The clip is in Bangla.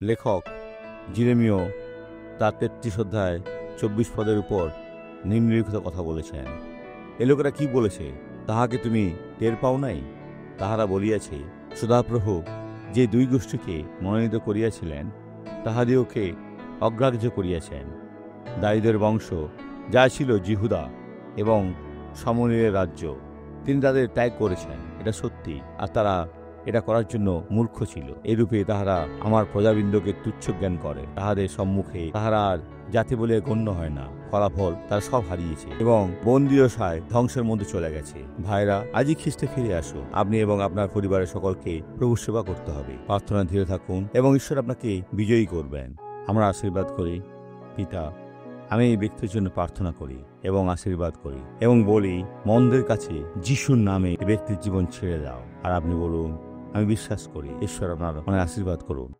লেখক জিরেমীয় তার 33 অধ্যায় 24 পদের উপর নিম্নলিখিত কথা বলেছেন। এ লোকেরা কি বলেছে, তাহাকে তুমি টের পাও নাই? তাহারা বলিয়াছে, সদাপ্রভু যে দুই গোষ্ঠীকে মনোনীত করিয়াছিলেন তাহাদিওকে অগ্রাহ্য করিয়াছেন। দাউদের বংশ যা ছিল জিহুদা এবং সমনীলের রাজ্য, তিনি তাদের ত্যাগ করেছেন, এটা সত্যি। আর তারা এটা করার জন্য মূর্খ ছিল। এরূপে তাহারা আমার প্রজাবৃন্দকে তুচ্ছ জ্ঞান করে। তাহাদের সম্মুখে তাহারা আর জাতি বলে গণ্য হয় না। ফলাফল তারা সব হারিয়েছে এবং বন্দিদশায় ধ্বংসের মধ্যে চলে গেছে। ভাইরা, আজই খ্রিস্টে ফিরে আসো। আপনি এবং আপনার পরিবারের সকলকে প্রভু সেবা করতে হবে। প্রার্থনা ধীরে থাকুন এবং ঈশ্বর আপনাকে বিজয়ী করবেন। আমরা আশীর্বাদ করি। পিতা, আমি এই ব্যক্তির জন্য প্রার্থনা করি এবং আশীর্বাদ করি এবং বলি, মন্দের কাছে যিশুর নামে এই ব্যক্তির জীবন ছেড়ে দাও। আর আপনি বলুন, আমি বিশ্বাস করি। ঈশ্বর আপনার অনেক আশীর্বাদ করুন।